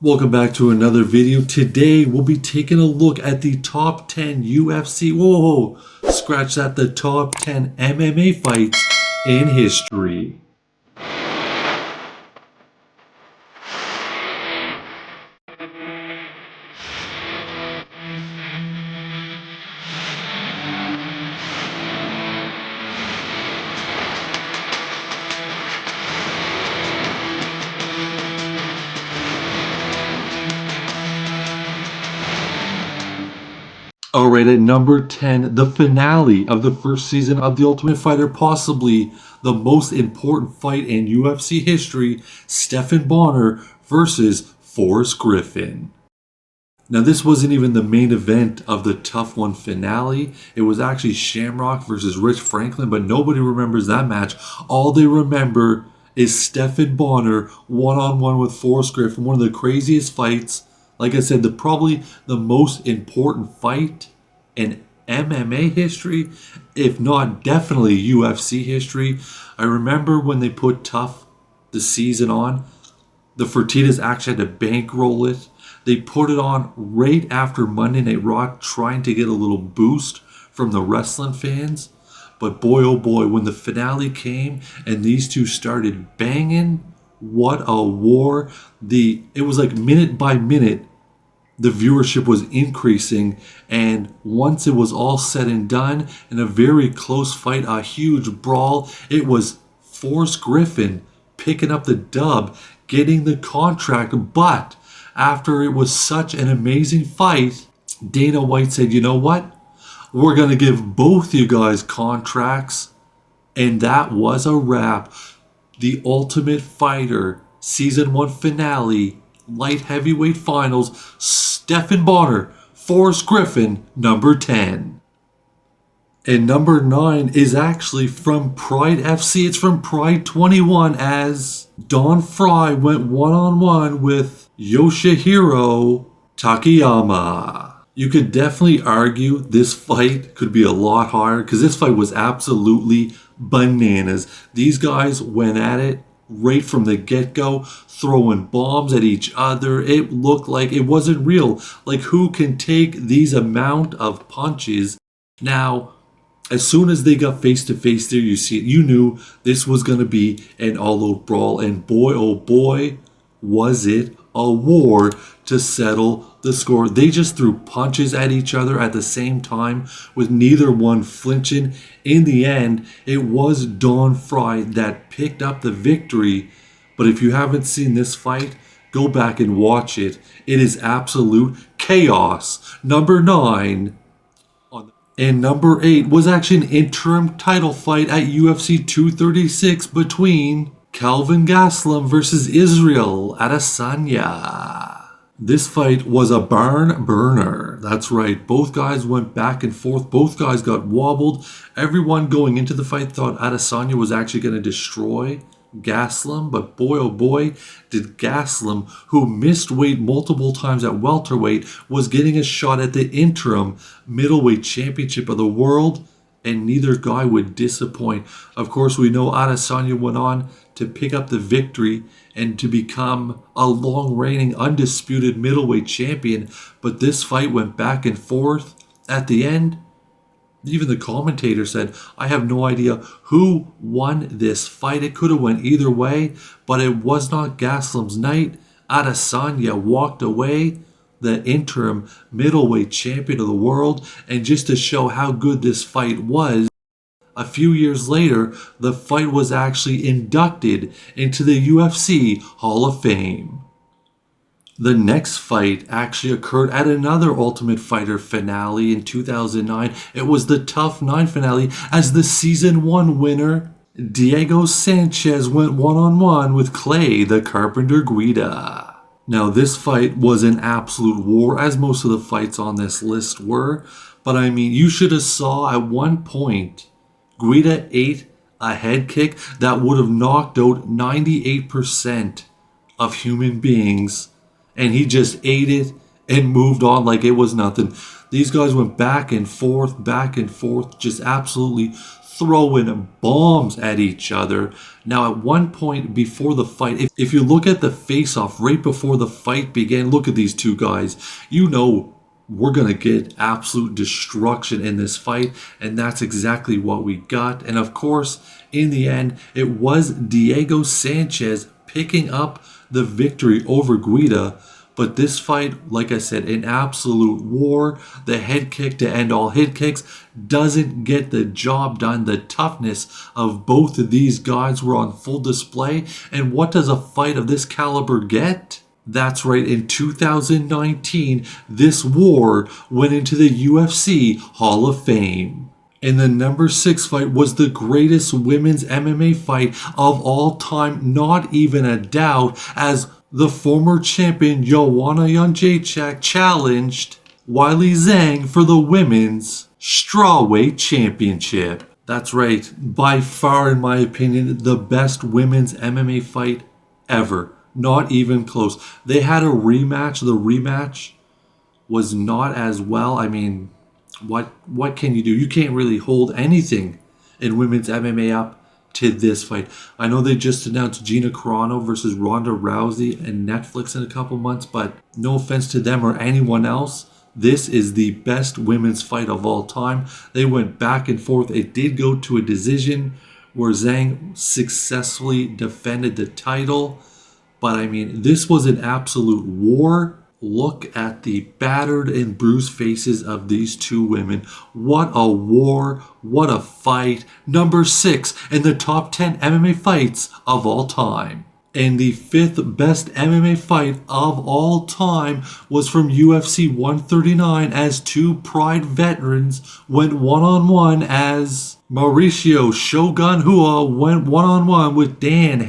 Welcome back to another video. Today we'll be taking a look at the top 10 UFC, scratch that, the top 10 MMA fights in history. Alright, at number 10, the finale of the first season of The Ultimate Fighter, possibly the most important fight in UFC history, Stephan Bonnar versus Forrest Griffin. Now, this wasn't even the main event of the Tough One finale. It was actually Shamrock versus Rich Franklin, but nobody remembers that match. All they remember is Stephan Bonnar one-on-one with Forrest Griffin, one of the craziest fights. Like I said, probably the most important fight in MMA history, if not definitely UFC history. I remember when they put Tough the season on, the Fertittas actually had to bankroll it. They put it on right after Monday Night Raw, trying to get a little boost from the wrestling fans. But boy, oh boy, when the finale came and these two started banging, what a war. It was like minute by minute, the viewership was increasing, and once it was all said and done, in a very close fight, a huge brawl, it was Forrest Griffin picking up the dub, getting the contract. But after it was such an amazing fight, Dana White said, you know what? We're going to give both you guys contracts. And that was a wrap. The Ultimate Fighter Season 1 finale, light heavyweight finals, Stephan Bonnar, Forrest Griffin, number 10. And number 9 is actually from Pride FC. It's from Pride 21, as Don Fry went one-on-one with Yoshihiro Takayama. You could definitely argue this fight could be a lot harder, because this fight was absolutely bananas. These guys went at it right from the get-go, throwing bombs at each other. It looked like it wasn't real. Like, who can take these amount of punches? Now, as soon as they got face-to-face there, you knew this was going to be an all-out brawl. And boy, oh boy, was it a war to settle the score. They just threw punches at each other at the same time, with neither one flinching. In the end, it was Don Fry that picked up the victory. But if you haven't seen this fight, go back and watch it. It is absolute chaos. Number 9. And number 8 was actually an interim title fight at UFC 236 between Kelvin Gastelum versus Israel Adesanya. This fight was a barn burner. That's right. Both guys went back and forth. Both guys got wobbled. Everyone going into the fight thought Adesanya was actually going to destroy Gastelum, but boy, oh boy, did Gastelum, who missed weight multiple times at welterweight, was getting a shot at the interim middleweight championship of the world, and neither guy would disappoint. Of course, we know Adesanya went on to pick up the victory and to become a long-reigning, undisputed middleweight champion, but this fight went back and forth. At the end, even the commentator said, I have no idea who won this fight. It could have went either way, but it was not Gastelum's night. Adesanya walked away the interim middleweight champion of the world. And just to show how good this fight was, a few years later, the fight was actually inducted into the UFC Hall of Fame. The next fight actually occurred at another Ultimate Fighter finale in 2009. It was the Tough 9 finale, as the Season 1 winner, Diego Sanchez, went one-on-one with Clay the Carpenter Guida. Now, this fight was an absolute war, as most of the fights on this list were. But I mean, you should have saw at one point, Guida ate a head kick that would have knocked out 98% of human beings. And he just ate it and moved on like it was nothing. These guys went back and forth, just absolutely throwing bombs at each other. Now, at one point before the fight, if you look at the face-off right before the fight began, look at these two guys. You know we're going to get absolute destruction in this fight, and that's exactly what we got. And of course, in the end, it was Diego Sanchez picking up the victory over Guida. But this fight, like I said, an absolute war. The head kick to end all head kicks doesn't get the job done. The toughness of both of these guys were on full display. And what does a fight of this caliber get? That's right, in 2019, this war went into the UFC Hall of Fame. And the number 6 fight was the greatest women's MMA fight of all time, not even a doubt, as the former champion Joanna Jędrzejczyk challenged Weili Zhang for the women's strawweight championship. That's right, by far in my opinion, the best women's MMA fight ever. Not even close. They had a rematch. The rematch was not as well. I mean, what can you do? You can't really hold anything in women's MMA up to this fight. I know they just announced Gina Carano versus Ronda Rousey and Netflix in a couple months, but no offense to them or anyone else, this is the best women's fight of all time. They went back and forth. It did go to a decision where Zhang successfully defended the title. But I mean, this was an absolute war. Look at the battered and bruised faces of these two women. What a war. What a fight. Number 6 in the top 10 MMA fights of all time. And the 5th best MMA fight of all time was from UFC 139 as two Pride veterans went one-on-one as Mauricio Shogun Rua went one-on-one with Dan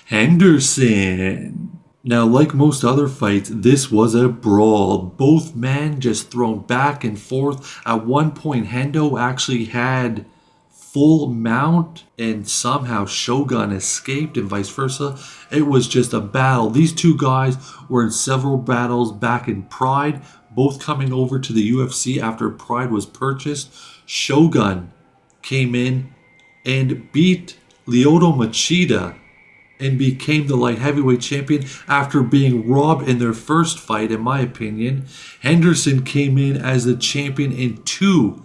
Henderson. Now, like most other fights, this was a brawl. Both men just thrown back and forth. At one point, Hendo actually had full mount and somehow Shogun escaped and vice versa. It was just a battle. These two guys were in several battles back in Pride, both coming over to the UFC after Pride was purchased. Shogun came in and beat Lyoto Machida and became the light heavyweight champion after being robbed in their first fight, in my opinion. Henderson came in as the champion in two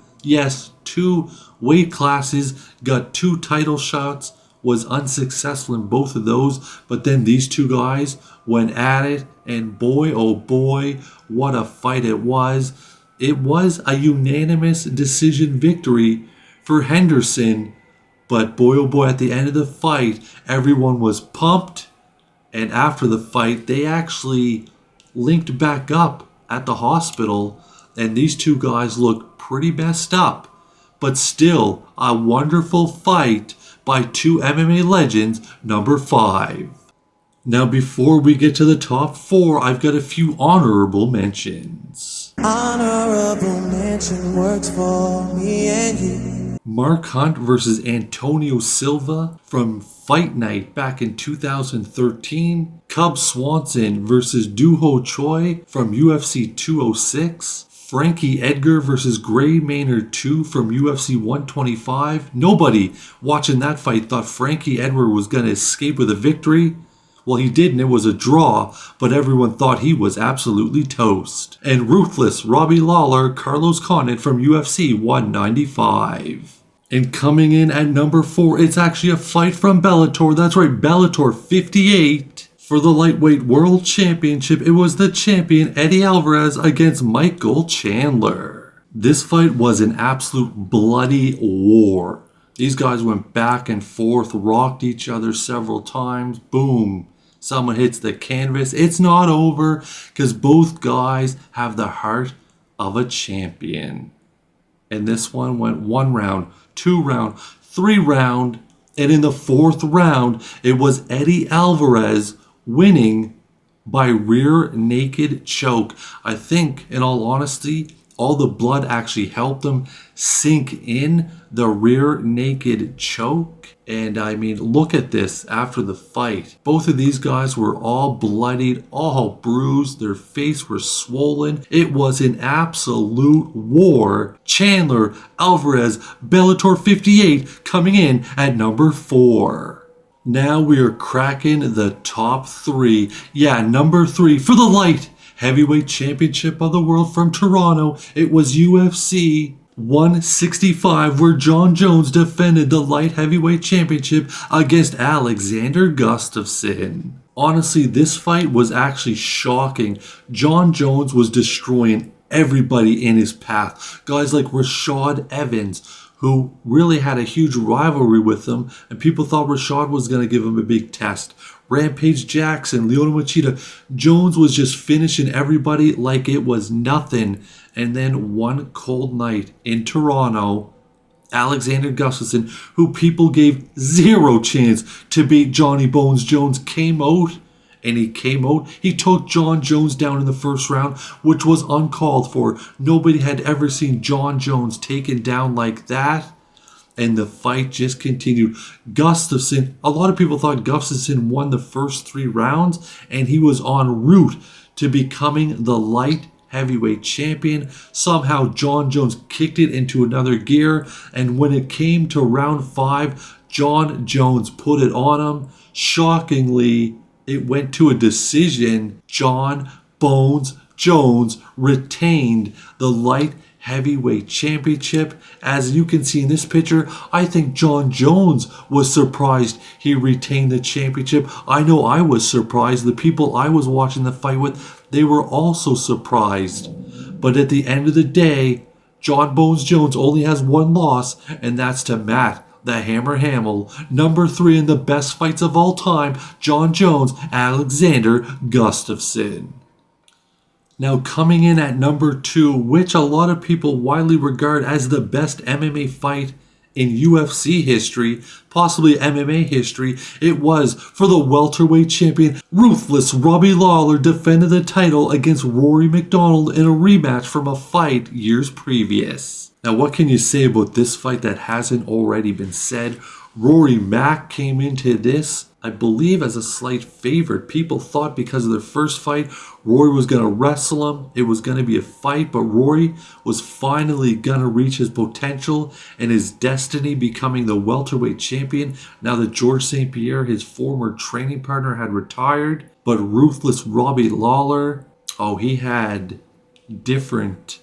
weight classes, got 2 title shots, was unsuccessful in both of those, but then these two guys went at it, and boy, oh boy, what a fight it was. It was a unanimous decision victory for Henderson. But boy, oh boy, at the end of the fight, everyone was pumped. And after the fight, they actually linked back up at the hospital. And these two guys looked pretty messed up. But still, a wonderful fight by two MMA legends, number 5. Now, before we get to the top 4, I've got a few honorable mentions. Honorable mention works for me and you. Mark Hunt versus Antonio Silva from Fight Night back in 2013. Cub Swanson versus Doo-Ho Choi from UFC 206. Frankie Edgar versus Gray Maynard 2 from UFC 125. Nobody watching that fight thought Frankie Edgar was going to escape with a victory. Well, he didn't. It was a draw, but everyone thought he was absolutely toast. And Ruthless Robbie Lawler, Carlos Condit from UFC 195. And coming in at number 4, it's actually a fight from Bellator. That's right, Bellator 58. For the lightweight world championship, it was the champion Eddie Alvarez against Michael Chandler. This fight was an absolute bloody war. These guys went back and forth, rocked each other several times. Boom. Someone hits the canvas. It's not over because both guys have the heart of a champion. And this one went 1 round, 2 round, 3 round. And in the 4th round, it was Eddie Alvarez winning by rear naked choke. I think, in all honesty, All the blood actually helped him sink in the rear naked choke. And I mean, look at this after the fight. Both of these guys were all bloodied, all bruised. Their face were swollen. It was an absolute war. Chandler Alvarez, Bellator 58, coming in at number 4. Now we are cracking the top 3. Yeah, number 3 for the light heavyweight championship of the world from Toronto. It was UFC 165, where Jon Jones defended the light heavyweight championship against Alexander Gustafsson. Honestly, this fight was actually shocking. Jon Jones was destroying everybody in his path. Guys like Rashad Evans, who really had a huge rivalry with him, and people thought Rashad was going to give him a big test. Rampage Jackson, Lyoto Machida. Jones was just finishing everybody like it was nothing. And then one cold night in Toronto, Alexander Gustafsson, who people gave zero chance to beat Johnny Bones Jones, came out. And he came out. He took Jon Jones down in the first round, which was uncalled for. Nobody had ever seen Jon Jones taken down like that. And the fight just continued. Gustafsson, a lot of people thought Gustafsson won the first 3 rounds, and he was en route to becoming the light heavyweight champion. Somehow Jon Jones kicked it into another gear, and when it came to round 5, Jon Jones put it on him. Shockingly, it went to a decision. Jon Bones Jones retained the light heavyweight championship. As you can see in this picture, I think Jon Jones was surprised he retained the championship. I know I was surprised. The people I was watching the fight with, they were also surprised. But at the end of the day, Jon Bones Jones only has one loss, and that's to Matt the Hammer Hamill. Number 3 in the best fights of all time, Jon Jones, Alexander Gustafsson. Now coming in at number 2, which a lot of people widely regard as the best MMA fight in UFC history, possibly MMA history, it was for the welterweight champion. Ruthless Robbie Lawler defended the title against Rory MacDonald in a rematch from a fight years previous. Now what can you say about this fight that hasn't already been said? Rory Mac came into this, I believe, as a slight favorite. People thought because of their first fight, Rory was going to wrestle him. It was going to be a fight, but Rory was finally going to reach his potential and his destiny, becoming the welterweight champion now that George St. Pierre, his former training partner, had retired. But ruthless Robbie Lawler, oh, he had different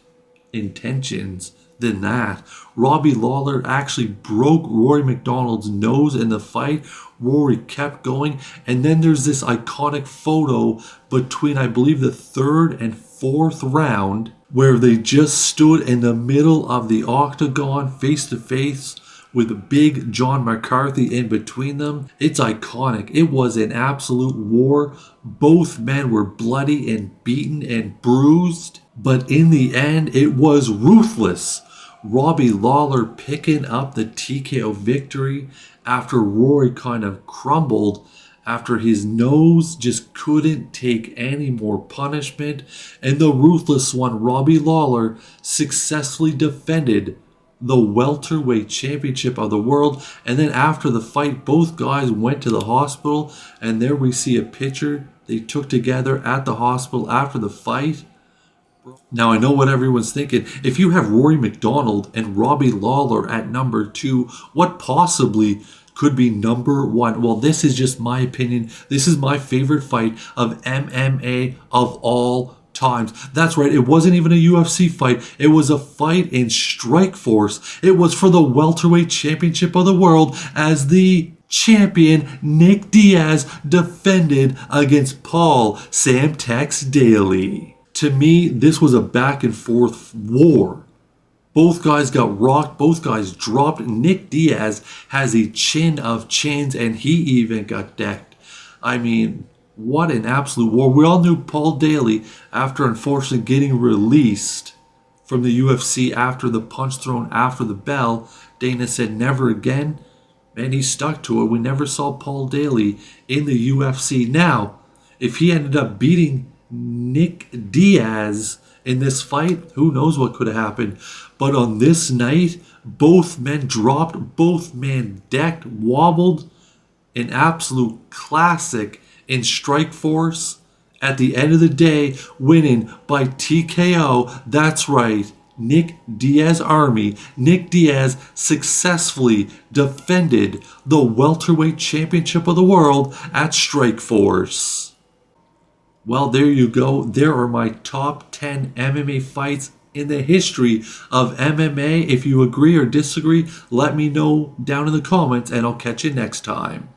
intentions than that. Robbie Lawler actually broke Rory MacDonald's nose in the fight. Rory kept going, and then there's this iconic photo between, I believe, the 3rd and 4th round where they just stood in the middle of the octagon face to face with big John McCarthy in between them. It's iconic. It was an absolute war. Both men were bloody and beaten and bruised, but in the end, it was ruthless Robbie Lawler picking up the TKO victory after Rory kind of crumbled, after his nose just couldn't take any more punishment, and the ruthless one, Robbie Lawler, successfully defended the welterweight championship of the world. And then after the fight, both guys went to the hospital, and there we see a picture they took together at the hospital after the fight. Now I know what everyone's thinking. If you have Rory MacDonald and Robbie Lawler at number 2, what possibly could be number 1? Well, this is just my opinion. This is my favorite fight of MMA of all times. That's right, it wasn't even a UFC fight. It was a fight in Strikeforce. It was for the welterweight championship of the world, as the champion Nick Diaz defended against Paul Sam Tex Daly. To me, this was a back and forth war. Both guys got rocked. Both guys dropped. Nick Diaz has a chin of chins, and he even got decked. I mean, what an absolute war. We all knew Paul Daly, after unfortunately getting released from the UFC after the punch thrown after the bell, Dana said never again. And he stuck to it. We never saw Paul Daly in the UFC. Now, if he ended up beating Nick Diaz in this fight, who knows what could have happened. But on this night, both men dropped, both men decked, wobbled. An absolute classic in Strikeforce. At the end of the day, winning by TKO. That's right, Nick Diaz Army. Nick Diaz successfully defended the welterweight championship of the world at Strikeforce. Well, there you go. There are my top 10 MMA fights in the history of MMA. If you agree or disagree, let me know down in the comments, and I'll catch you next time.